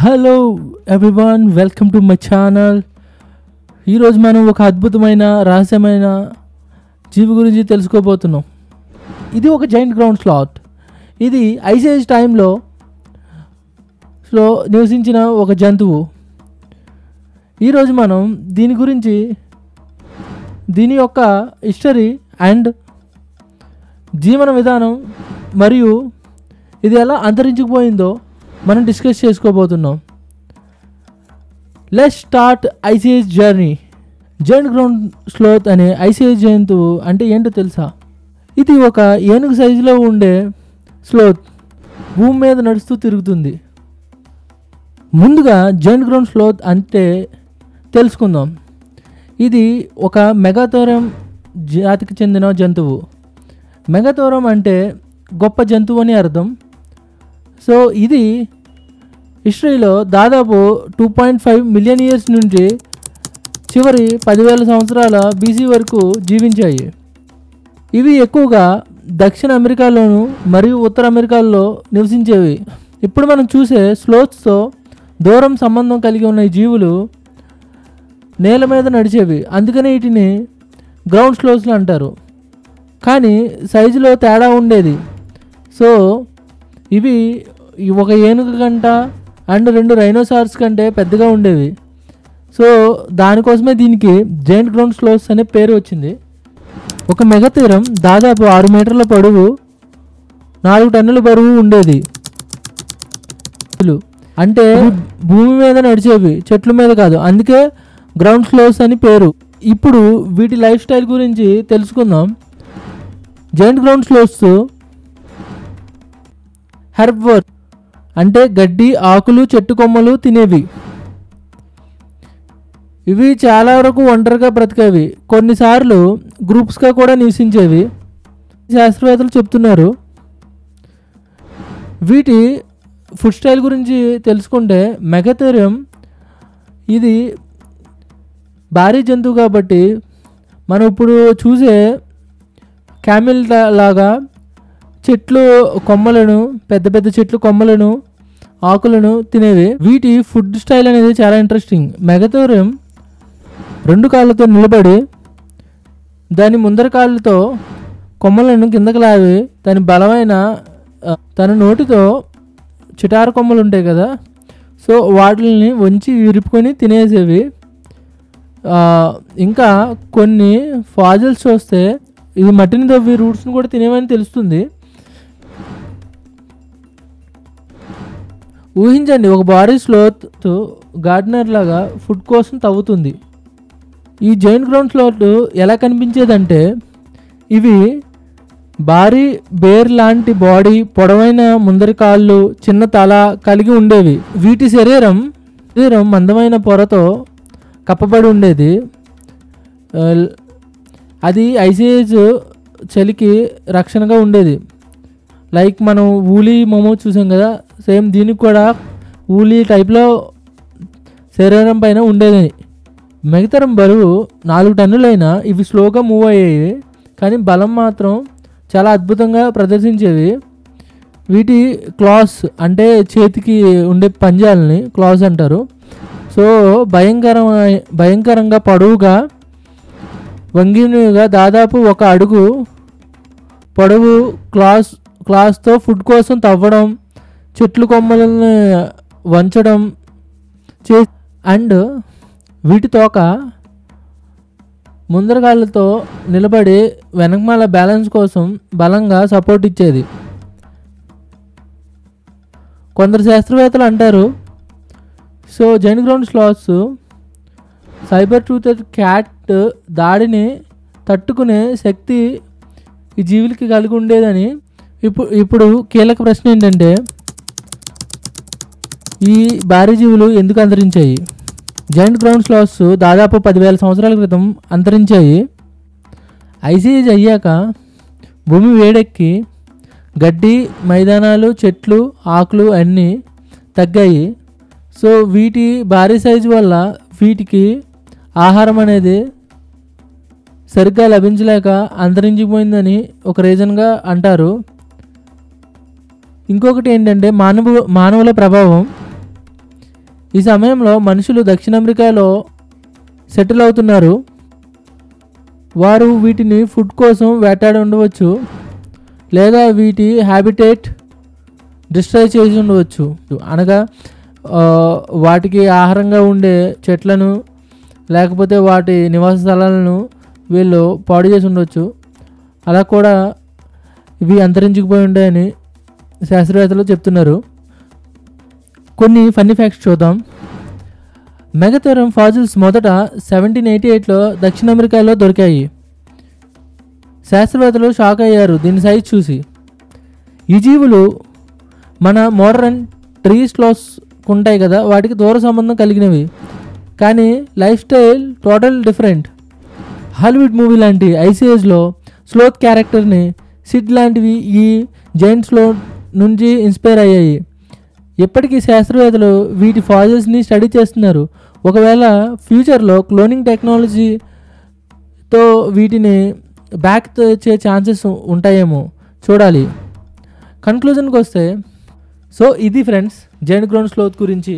Hello everyone, welcome to my channel. ఈరోజు మనం ఒక అద్భుతమైన రహస్యమైన జీవి గురించి తెలుసుకోబోతున్నాం. ఇది ఒక జైంట్ గ్రౌండ్ స్లాత్. ఇది ఐస్ ఏజ్ టైంలో నివసించిన ఒక జంతువు. ఈరోజు మనం దీని గురించి, దీని యొక్క హిస్టరీ అండ్ జీవన విధానం మరియు ఇది ఎలా అంతరించుకుపోయిందో మనం డిస్కస్ చేసుకోబోతున్నాం. Let's start ice age journey. Giant ground sloth అనే ఐస్ ఏజ్ జంతువు అంటే ఏంటో తెలుసా? ఇది ఒక ఏనుగు సైజులో ఉండే స్లోత్, భూమి మీద నడుస్తూ తిరుగుతుంది. ముందుగా జైంట్ గ్రౌండ్ స్లోత్ అంటే తెలుసుకుందాం. ఇది ఒక మెగాథోరం జాతికి చెందిన జంతువు. మెగాథోరం అంటే గొప్ప జంతువు అని అర్థం. సో ఇది హిస్టరీలో దాదాపు 2.5 మిలియన్ ఇయర్స్ నుండి చివరి 10,000 సంవత్సరాల బీసీ వరకు జీవించాయి. ఇవి ఎక్కువగా దక్షిణ అమెరికాలోను మరియు ఉత్తర అమెరికాలో నివసించేవి. ఇప్పుడు మనం చూసే స్లోత్స్తో దూరం సంబంధం కలిగి ఉన్న ఈ జీవులు నేల మీద నడిచేవి, అందుకనే వీటిని గ్రౌండ్ స్లోత్స్లు అంటారు. కానీ సైజులో తేడా ఉండేది. సో ఇవి ఒక ఏనుగు గంట అండ్ 2 రైనోసార్స్ కంటే పెద్దగా ఉండేవి. సో దానికోసమే దీనికి జైంట్ గ్రౌండ్ స్లోత్స్ అనే పేరు వచ్చింది. ఒక మెగాథోరం దాదాపు 6 మీటర్ల పొడవు, 4 టన్నుల బరువు ఉండేది. అంటే భూమి మీద నడిచేవి, చెట్ల మీద కాదు, అందుకే గ్రౌండ్ స్లోత్స్ అని పేరు. ఇప్పుడు వీటి లైఫ్ స్టైల్ గురించి తెలుసుకుందాం. జైంట్ గ్రౌండ్ స్లోత్స్ హెర్బివోర్ అంటే గడ్డి, ఆకులు, చెట్టు కొమ్మలు తినేవి. ఇవి చాలా వరకు ఒంటరిగా బ్రతికేవి, కొన్నిసార్లు గ్రూప్స్గా కూడా నివసించేవి, శాస్త్రవేత్తలు చెప్తున్నారు. వీటి ఫుడ్ స్టైల్ గురించి తెలుసుకుంటే, మెగాథోరం ఇది భారీ జంతువు కాబట్టి మనం ఇప్పుడు చూసే క్యామెల్ లాగా చెట్లు కొమ్మలను, పెద్ద పెద్ద చెట్లు కొమ్మలను, ఆకులను తినేవి. వీటి ఫుడ్ స్టైల్ అనేది చాలా ఇంట్రెస్టింగ్. మెగాథోరం 2 కాళ్ళతో నిలబడి దాని ముందర కాళ్ళతో కొమ్మలను కిందకి లాగి దాని బలమైన తన నోటితో చిటార కొమ్మలు ఉంటాయి కదా, సో వాటిని వంచి విరుపుకొని తినేసేవి. ఇంకా కొన్ని ఫాజిల్స్ చూస్తే ఇది మట్టిని తవ్వి రూట్స్ని కూడా తినేవని తెలుస్తుంది. ఊహించండి, ఒక భారీ స్లోత్ గార్డెనర్ లాగా ఫుడ్ కోసం తవ్వుతుంది. ఈ జైంట్ గ్రౌండ్ స్లోత్ ఎలా కనిపించేదంటే, ఇవి భారీ బేర్ లాంటి బాడీ, పొడవైన ముందరి కాళ్ళు, చిన్న తల కలిగి ఉండేవి. వీటి శరీరం మందమైన పొరతో కప్పబడి ఉండేది. అది ఐస్ ఏజ్ చలికి రక్షణగా ఉండేది. లైక్ మనం ఊలీ మోమో చూసాం కదా, సేమ్ దీనికి కూడా ఊలీ టైప్లో శరీరం పైన ఉండేది. మెగాథోరం బరువు 4 టన్నులైనా ఇవి స్లోగా మూవ్ అయ్యేవి, కానీ బలం మాత్రం చాలా అద్భుతంగా ప్రదర్శించేవి. వీటి క్లాస్ అంటే చేతికి ఉండే పంజాలని క్లాస్ అంటారు. సో భయంకరంగా పొడవుగా, వంగినగా, దాదాపు 1 అడుగు పొడవు క్లాస్తో ఫుడ్ కోసం తవ్వడం, చెట్లు కొమ్మలను వంచడం అండ్ వీటి తోక ముందరగాళ్ళతో నిలబడి వెనకమాల బ్యాలెన్స్ కోసం బలంగా సపోర్ట్ ఇచ్చేది. కొందరు శాస్త్రవేత్తలు అంటారు, so giant ground sloths saber toothed cat దాడిని తట్టుకునే శక్తి ఈ జీవులకి కలిగి ఉండేదని. ఇప్పుడు కీలక ప్రశ్న ఏంటంటే, ఈ భారీ జీవులు ఎందుకు అంతరించాయి? జైంట్ గ్రౌండ్ స్లాత్స్ దాదాపు 10,000 సంవత్సరాల క్రితం అంతరించాయి. ఐస్ ఏజ్ అయ్యాక భూమి వేడెక్కి గడ్డి, మైదానాలు, చెట్లు, ఆకులు అన్నీ తగ్గాయి. సో వీటి భారీ సైజు వల్ల వీటికి ఆహారం అనేది సరిగ్గా లభించలేక అంతరించిపోయిందని ఒక రీజన్గా అంటారు. ఇంకొకటి ఏంటంటే మానవుల ప్రభావం. ఈ సమయంలో మనుషులు దక్షిణ అమెరికాలో సెటిల్ అవుతున్నారు. వారు వీటిని ఫుడ్ కోసం వేటాడి ఉండవచ్చు, లేదా వీటి హ్యాబిటేట్ డిస్ట్రాయ్ చేసి ఉండవచ్చు. అనగా వాటికి ఆహారంగా ఉండే చెట్లను లేకపోతే వాటి నివాస స్థలాలను వీళ్ళు పాడు చేసి ఉండవచ్చు. అలా కూడా ఇవి అంతరించుకుపోయి ఉంటాయని శాస్త్రవేత్తలు చెప్తున్నారు. కొన్ని ఫన్నీ ఫ్యాక్ట్స్ చూద్దాం. మెగాథెరమ్ ఫాజిల్స్ మొదట 1788లో దక్షిణ అమెరికాలో దొరికాయి. శాస్త్రవేత్తలు షాక్ అయ్యారు దీని సైజ్ చూసి. ఈ జీవులు మన మోడర్న్ ట్రీ స్లోత్స్ ఉంటాయి కదా, వాటికి దూర సంబంధం కలిగినవి, కానీ life style total different. Hollywood movie లాంటి ఐసీఏజ్లో స్లోత్ క్యారెక్టర్ని సిడ్ లాంటివి ఈ జైంట్ స్లోత్ నుంచి ఇన్స్పైర్ అయ్యాయి. ఇప్పటికీ శాస్త్రవేత్తలు వీటి ఫాజిల్స్ని స్టడీ చేస్తున్నారు. ఒకవేళ ఫ్యూచర్లో క్లోనింగ్ టెక్నాలజీతో వీటిని బ్యాక్ తెచ్చే ఛాన్సెస్ ఉంటాయేమో చూడాలి. కన్క్లూజన్కి వస్తే, సో ఇది ఫ్రెండ్స్ జైంట్ గ్రౌండ్ స్లోత్ గురించి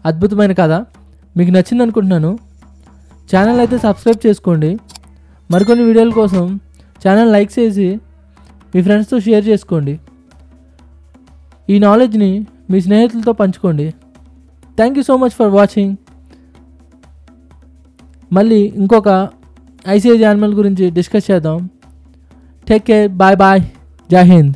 అద్భుతమైన కథ. మీకు నచ్చింది అనుకుంటున్నాను. ఛానల్ అయితే సబ్స్క్రైబ్ చేసుకోండి. మరికొన్ని వీడియోల కోసం ఛానల్ లైక్ చేసి మీ ఫ్రెండ్స్తో షేర్ చేసుకోండి. ఈ నాలెడ్జ్ని మీ స్నేహితులతో పంచుకోండి. Thank you so much for watching. మళ్ళీ ఇంకొక ఐసీఏజ్ యానిమల్ గురించి డిస్కస్ చేద్దాం. టేక్ కేర్, బాయ్ బాయ్, జై హింద్.